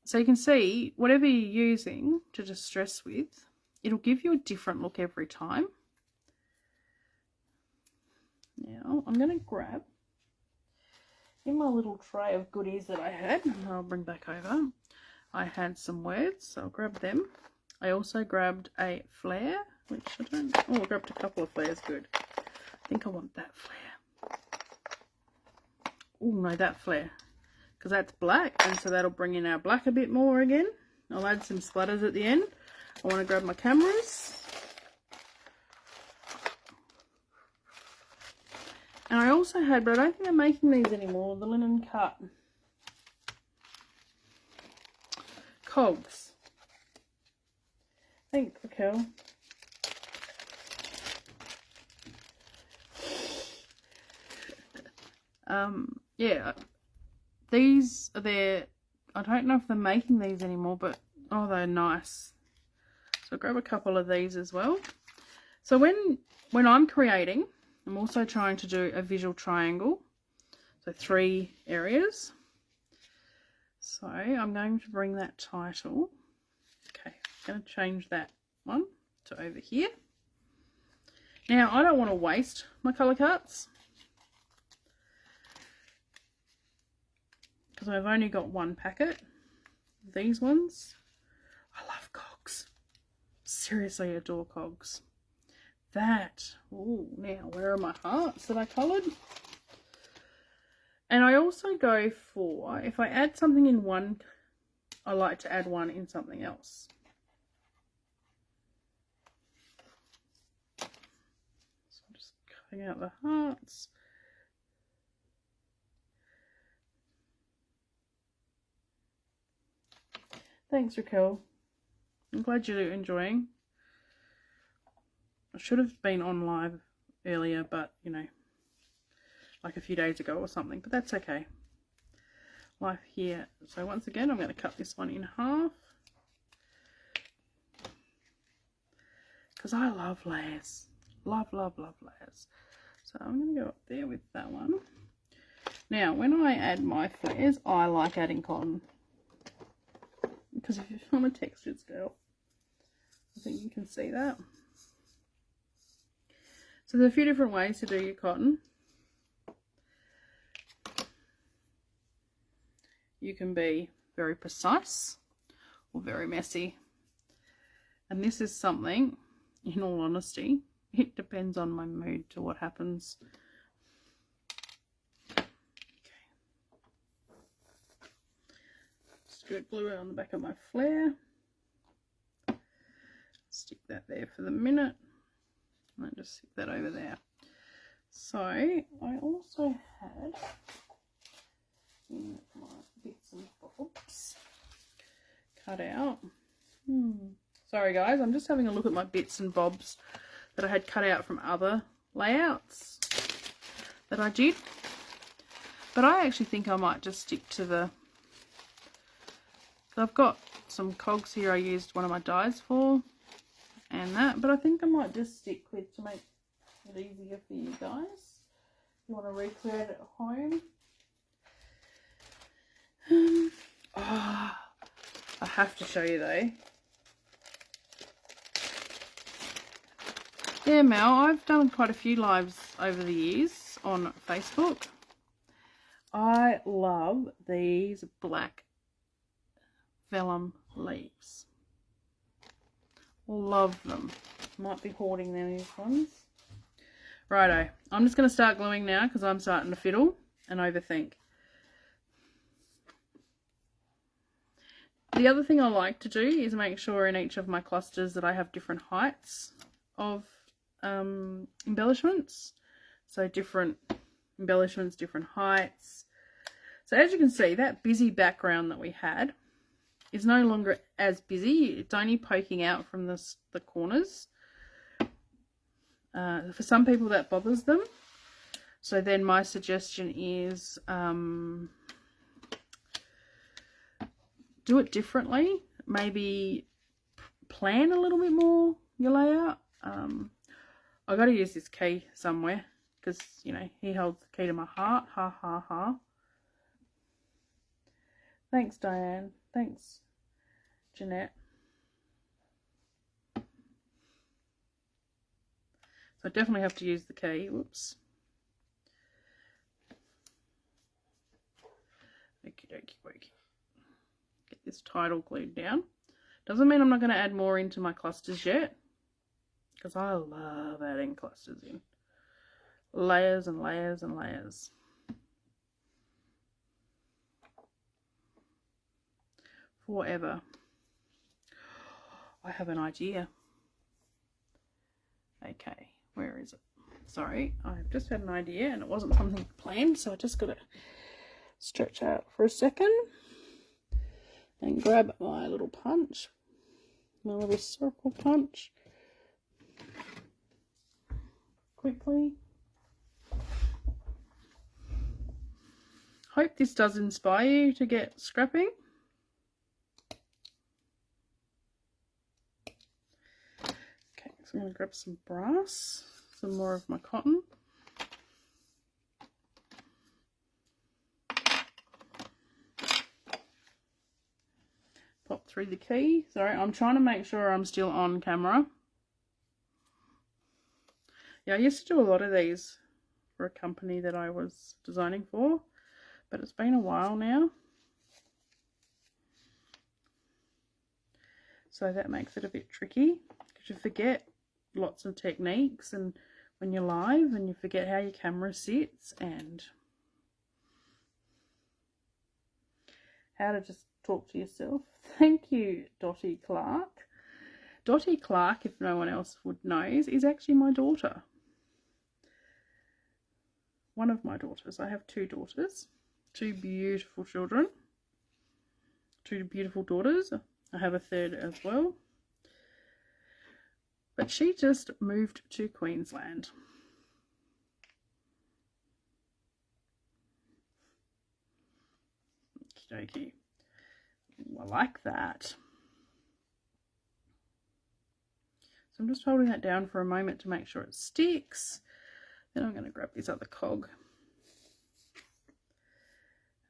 So you can see, whatever you're using to distress with, it'll give you a different look every time. Now, I'm going to grab, in my little tray of goodies that I had, I'll bring back over, I had some words, so I'll grab them. I also grabbed a flare, which I don't, oh, I grabbed a couple of flares, good. I think I want that flare. Oh no, that flare, because that's black, and so that'll bring in our black a bit more again. I'll add some splatters at the end. I want to grab my cameras. And I also had, but I don't think they're making these anymore, the linen cut cogs. Thanks, Raquel. Yeah, these are there. I don't know if they're making these anymore, but oh, they're nice. So I'll grab a couple of these as well. So when I'm creating, I'm also trying to do a visual triangle, so 3 areas. So I'm going to bring that title. Okay, I'm going to change that one to over here. Now I don't want to waste my colour cuts, because I've only got 1 packet. These ones, I love cogs. Seriously adore cogs. That, oh, now where are my hearts that I coloured? And I also go for, if I add something in one, I like to add one in something else. So I'm just cutting out the hearts. Thanks, Raquel. I'm glad you're enjoying. I should have been on live earlier, but, you know, like a few days ago or something, but that's okay. Life here. So once again, I'm going to cut this one in half, because I love layers. Love, love, love layers. So I'm going to go up there with that one. Now, when I add my flares, I like adding cotton. Because if I'm a textured girl, I think you can see that. So there are a few different ways to do your cotton. You can be very precise or very messy. And this is something, in all honesty, it depends on my mood to what happens. Okay. Just go glue it on the back of my flare. Stick that there for the minute. And then just stick that over there. So I also had in my bits and bobs cut out. Sorry guys, I'm just having a look at my bits and bobs that I had cut out from other layouts that I did. But I actually think I might just stick to the... I've got some cogs here I used one of my dies for and that, but I think I might just stick with to make it easier for you guys. If you want to recreate it at home. Oh, I have to show you though. Yeah, Mel, I've done quite a few lives over the years on Facebook. I love these black vellum leaves. Love them. Might be hoarding these ones. Righto, I'm just going to start gluing now because I'm starting to fiddle and overthink. The other thing I like to do is make sure in each of my clusters that I have different heights of embellishments. So different embellishments, different heights. So as you can see, that busy background that we had is no longer as busy. It's only poking out from the corners. For some people that bothers them. So then my suggestion is do it differently. Maybe plan a little bit more your layout. I got to use this key somewhere because, you know, he holds the key to my heart. Ha ha ha. Thanks, Diane. Thanks, Jeanette. So I definitely have to use the key. Whoops. Okie dokie dokie. Get this title glued down. Doesn't mean I'm not going to add more into my clusters yet, because I love adding clusters in. Layers and layers and layers. Forever. I have an idea. Okay, where is it? Sorry, I've just had an idea and it wasn't something planned, so I just got to stretch out for a second and grab my little punch, my little circle punch, quickly. Hope this does inspire you to get scrapping. Okay, so I'm going to grab some brass, some more of my cotton. Pop through the key. Sorry, I'm trying to make sure I'm still on camera. Yeah, I used to do a lot of these for a company that I was designing for, but it's been a while now. So that makes it a bit tricky because you forget lots of techniques, and when you're live and you forget how your camera sits and how to just talk to yourself. Thank you, Dottie Clark. Dottie Clark, if no one else would knows, is actually my daughter. One of my daughters. I have two daughters, two beautiful children, two beautiful daughters. I have a third as well. But she just moved to Queensland. Okie dokie. I like that. So I'm just holding that down for a moment to make sure it sticks. Then I'm going to grab this other cog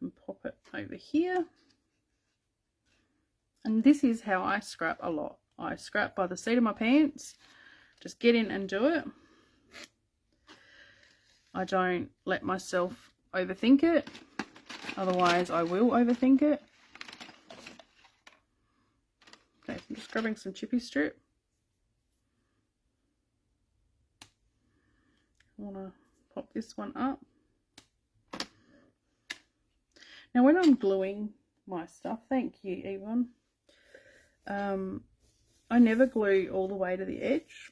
and pop it over here. And this is how I scrap a lot. I scrap by the seat of my pants. Just get in and do it. I don't let myself overthink it. Otherwise, I will overthink it. Okay, so I'm just grabbing some chippy strip. I want to pop this one up. Now, when I'm gluing my stuff, thank you, Yvonne. I never glue all the way to the edge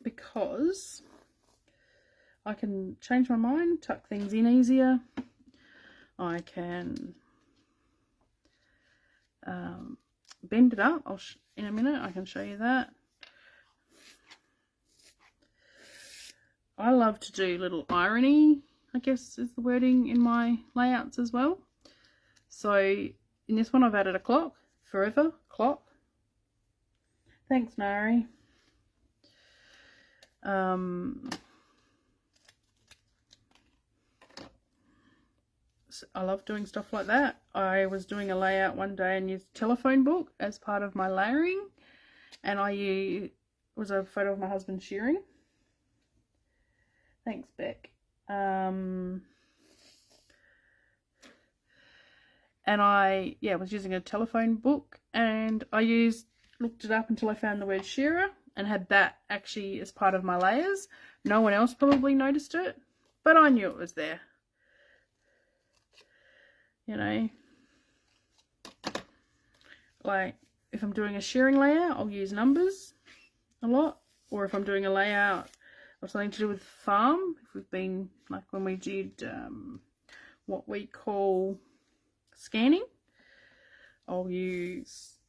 because I can change my mind, tuck things in easier. I can bend it up. In a minute I can show you that. I love to do little irony, I guess is the wording, in my layouts as well. So in this one I've added a clock, forever clock. Thanks, Nari. I love doing stuff like that. I was doing a layout one day and used a telephone book as part of my layering, and it was a photo of my husband shearing. Thanks, Beck. And I was using a telephone book, and I looked it up until I found the word shearer and had that actually as part of my layers. No one else probably noticed it, but I knew it was there. You know, like if I'm doing a shearing layout, I'll use numbers a lot. Or if I'm doing a layout of something to do with farm, if we've been, like when we did what we call scanning, I'll use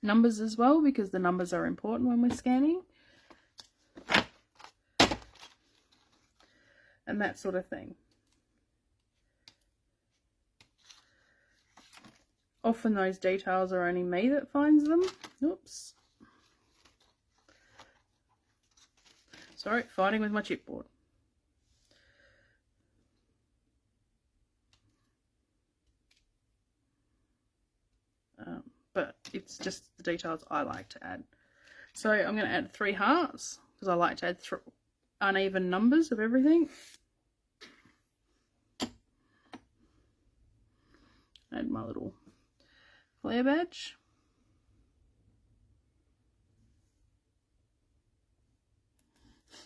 numbers as well, because the numbers are important when we're scanning. And that sort of thing. Often those details are only me that finds them. Oops. Sorry, fighting with my chipboard. But it's just the details I like to add. So I'm going to add 3 hearts because I like to add uneven numbers of everything. Add my little flare badge.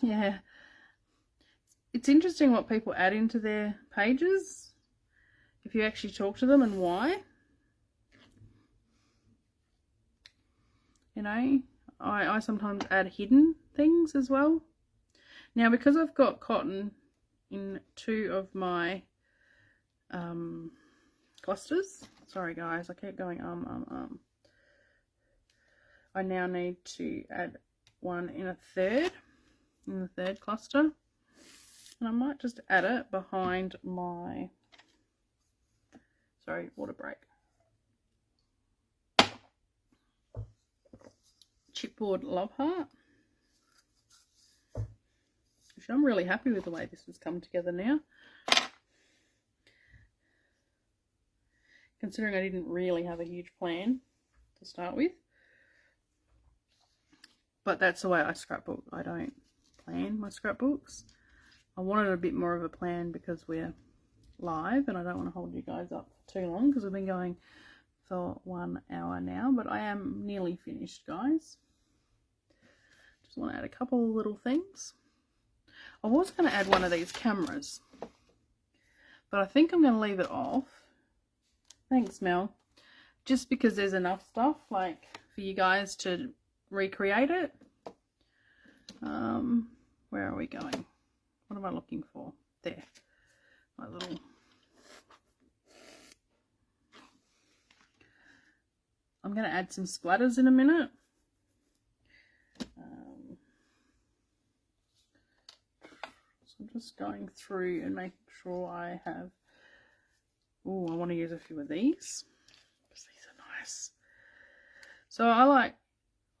Yeah, it's interesting what people add into their pages if you actually talk to them and why. You know, I sometimes add hidden things as well. Now, because I've got cotton in 2 of my clusters, sorry guys, I keep going I now need to add one in the third cluster, and I might just add it behind my, sorry, water break, chipboard love heart. Actually, I'm really happy with the way this has come together now, considering I didn't really have a huge plan to start with. But that's the way I scrapbook. I don't plan my scrapbooks. I wanted a bit more of a plan because we're live and I don't want to hold you guys up for too long because we've been going for 1 hour now, but I am nearly finished, guys. Just want to add a couple of little things. I was going to add one of these cameras, but I think I'm going to leave it off. Thanks, Mel. Just because there's enough stuff, like, for you guys to recreate it. Where are we going? What am I looking for? There. My little... I'm going to add some splatters in a minute. So I'm just going through and making sure I have... Oh, I want to use a few of these because these are nice. So I like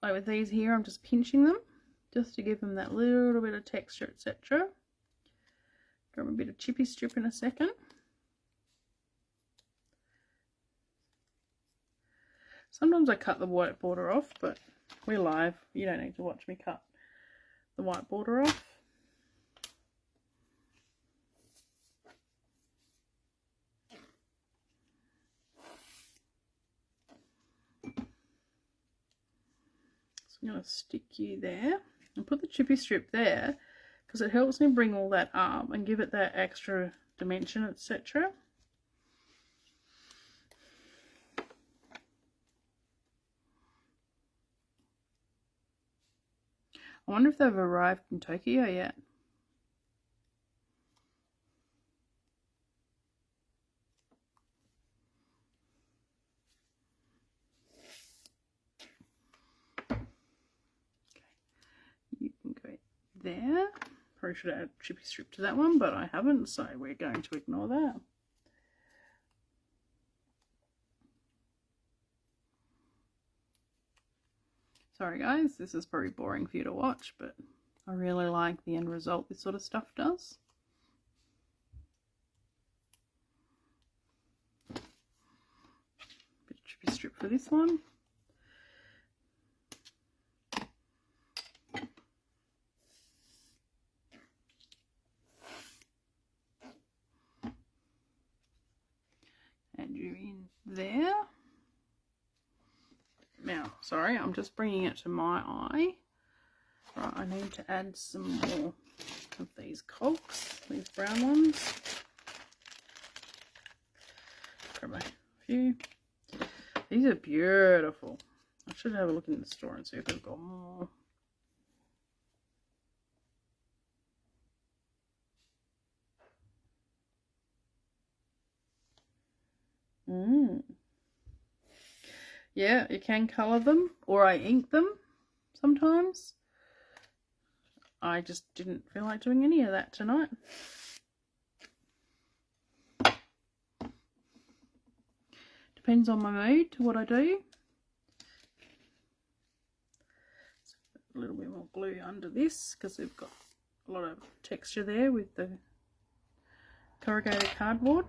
like with these here, I'm just pinching them just to give them that little bit of texture, etc. Grab a bit of chippy strip in a second. Sometimes I cut the white border off, but we're live. You don't need to watch me cut the white border off. So I'm going to stick you there and put the chippy strip there because it helps me bring all that up and give it that extra dimension, etc. I wonder if they've arrived in Tokyo yet. Okay. You can go there. Probably should add a chippy strip to that one, but I haven't, so we're going to ignore that. Sorry guys, this is probably boring for you to watch, but I really like the end result this sort of stuff does. Bit of chippy strip for this one. Add you in there. Now, sorry, I'm just bringing it to my eye. Right, I need to add some more of these cogs, these brown ones. Grab a few. These are beautiful. I should have a look in the store and see if they've got more. Yeah, you can colour them, or I ink them sometimes. I just didn't feel like doing any of that tonight. Depends on my mood to what I do. A little bit more glue under this because we've got a lot of texture there with the corrugated cardboard.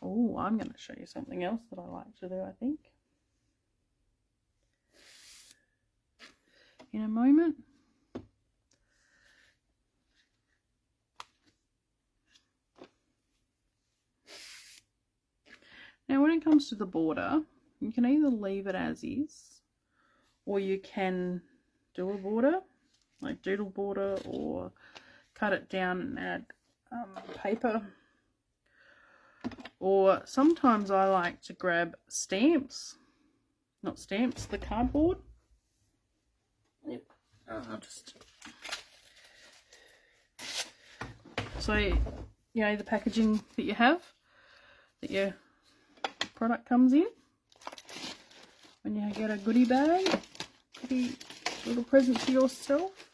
Oh, I'm going to show you something else that I like to do, I think, in a moment. Now, when it comes to the border, you can either leave it as is, or you can do a border, like doodle border, or cut it down and add paper. Or sometimes I like to grab stamps, not stamps, the cardboard. Yep. So, you know, the packaging that you have, that your product comes in, when you get a goodie bag, little present to yourself.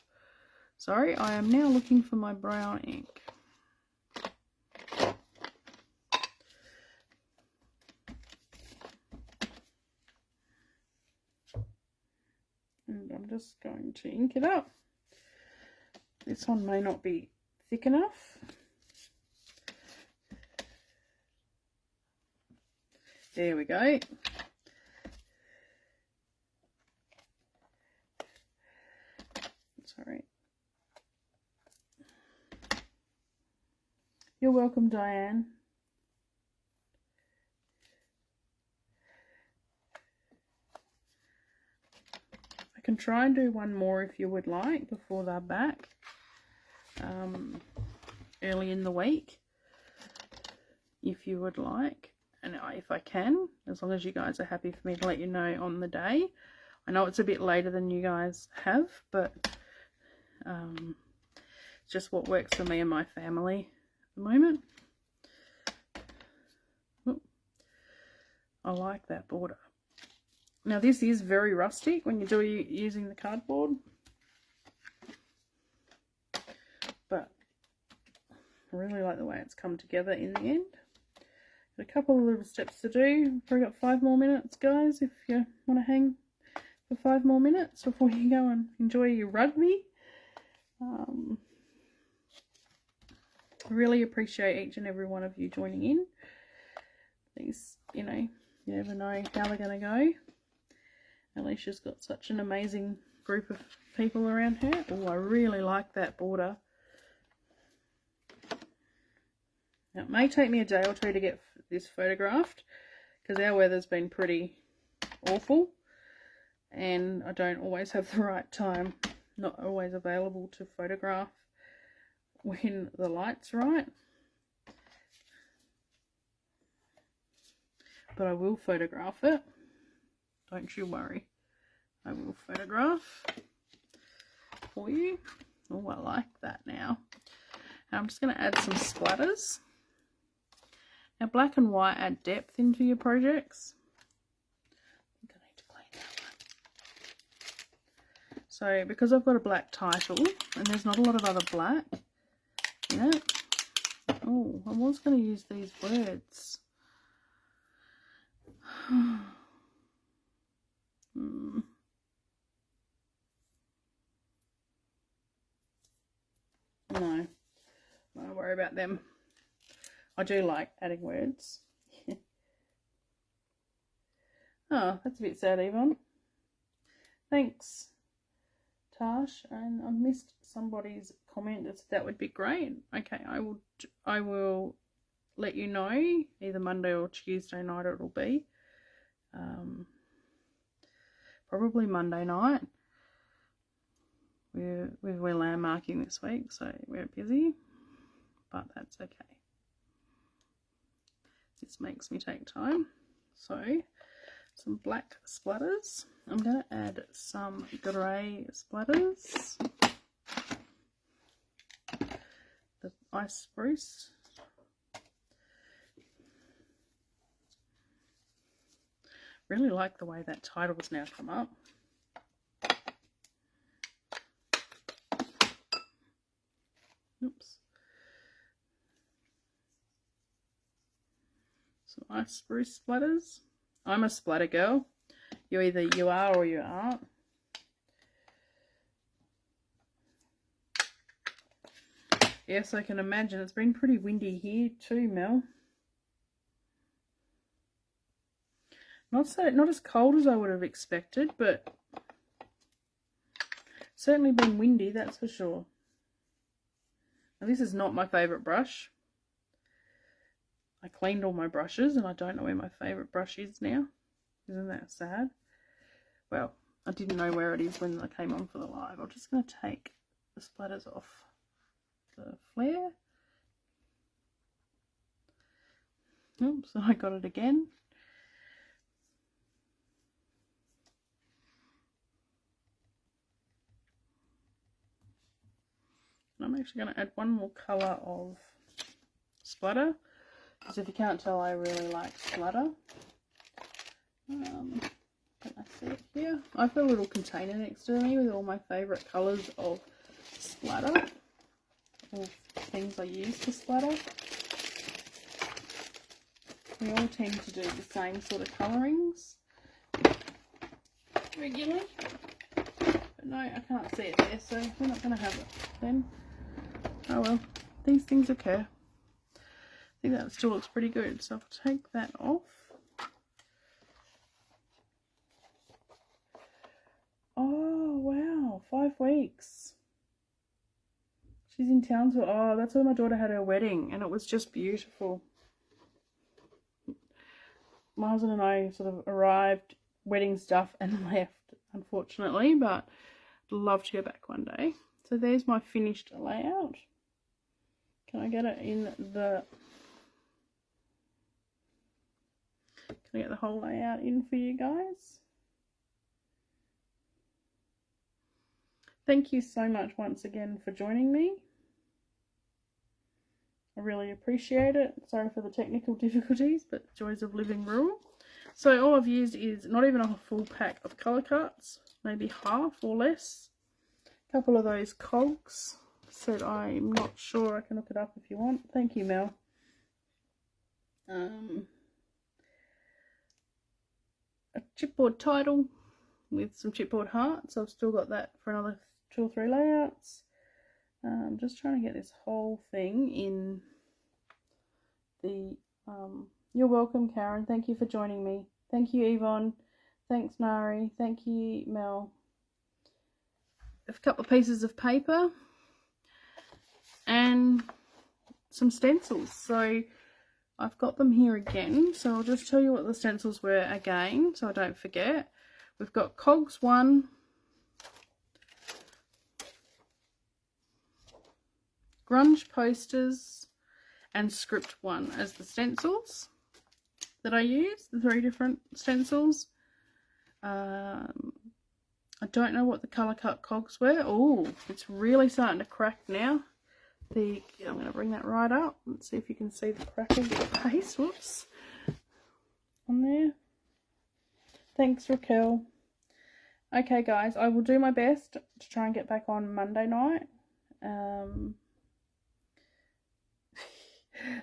Sorry, I am now looking for my brown ink. And I'm just going to ink it up. This one may not be thick enough. There we go. Sorry. You're welcome, Diane. I can try and do one more if you would like before they're back early in the week, if you would like. And if I can, as long as you guys are happy for me to let you know on the day. I know it's a bit later than you guys have, but it's just what works for me and my family at the moment. Ooh, I like that border. Now this is very rustic when you're using the cardboard, but I really like the way it's come together in the end. a couple of little steps to do. Probably got 5 more minutes, guys, if you want to hang for 5 more minutes before you go and enjoy your rugby. I really appreciate each and every one of you joining in. These, you know, you never know how they're going to go. Alicia's got such an amazing group of people around her. Oh, I really like that border. Now, it may take me a day or two to get this photographed because our weather's been pretty awful and I don't always have the right time, not always available to photograph when the light's right. But I will photograph it. Don't you worry. I will photograph for you. Oh, I like that now. I'm just going to add some splatters. Now, black and white add depth into your projects. I think I need to clean that one. So, because I've got a black title, and there's not a lot of other black in it. Oh, I was going to use these words. No, don't worry about them. I do like adding words. Oh, that's a bit sad, Yvonne. Thanks, Tash. And I missed somebody's comment that would be great. Okay, I will let you know either Monday or Tuesday night it'll be. Probably Monday night. We're landmarking this week, so we're busy, but that's okay. This makes me take time. So, some black splatters. I'm going to add some grey splatters. The ice spruce. Really like the way that title's now come up. Oops. Some ice spruce splatters. I'm a splatter girl. You are or you aren't. Yes, I can imagine. It's been pretty windy here too, Mel. Not as cold as I would have expected, but certainly been windy, that's for sure. Now, this is not my favourite brush. I cleaned all my brushes and I don't know where my favourite brush is now. Isn't that sad? Well, I didn't know where it is when I came on for the live. I'm just going to take the splatters off the flare. Oops, I got it again. I'm actually going to add one more colour of splatter, because if you can't tell, I really like splatter. Can I see it here? I've got a little container next to me with all my favourite colours of splatter, all things I use for splatter. We all tend to do the same sort of colourings regularly. But no, I can't see it there, so we're not going to have it then. Oh well, these things occur. I think that still looks pretty good, so I'll take that off. Oh wow, 5 weeks. She's in Townsville. Oh, that's where my daughter had her wedding, and it was just beautiful. My husband and I sort of arrived, wedding stuff, and left, unfortunately, but I'd love to go back one day. So there's my finished layout. Can I get it in the... Can I get the whole layout in for you guys? Thank you so much once again for joining me. I really appreciate it. Sorry for the technical difficulties, but joys of living rural. So all I've used is not even a full pack of colour cards, maybe half or less. A couple of those cogs. Said I'm not sure. I can look it up if you want. Thank you, Mel. a chipboard title with some chipboard hearts. I've still got that for another 2 or 3 layouts. I'm just trying to get this whole thing in the you're welcome, Karen. Thank you for joining me. Thank you, Yvonne. Thanks, Nari. Thank you, Mel. A couple of pieces of paper and some stencils. So I've got them here again. So I'll just tell you what the stencils were again so I don't forget. We've got Cogs 1, Grunge Posters, and Script 1 as the stencils that I use, the 3 different stencils. I don't know what the colour cut cogs were. Oh, it's really starting to crack now. I'm going to bring that right up. Let's see if you can see the crack of the paste. Whoops. On there. Thanks, Raquel. Okay, guys, I will do my best to try and get back on Monday night.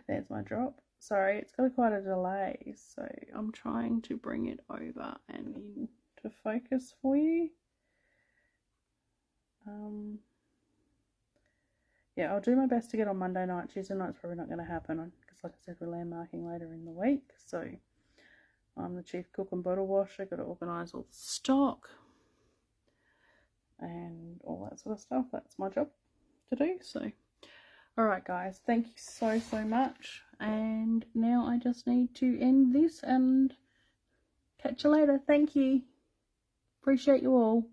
There's my drop. Sorry, it's got quite a delay, so I'm trying to bring it over and into focus for you. Yeah, I'll do my best to get on Monday night. Tuesday night's probably not going to happen because, like I said, we're landmarking later in the week. So I'm the chief cook and bottle washer. Got to organise all the stock and all that sort of stuff. That's my job to do. So, all right, guys, thank you so much. And now I just need to end this and catch you later. Thank you. Appreciate you all.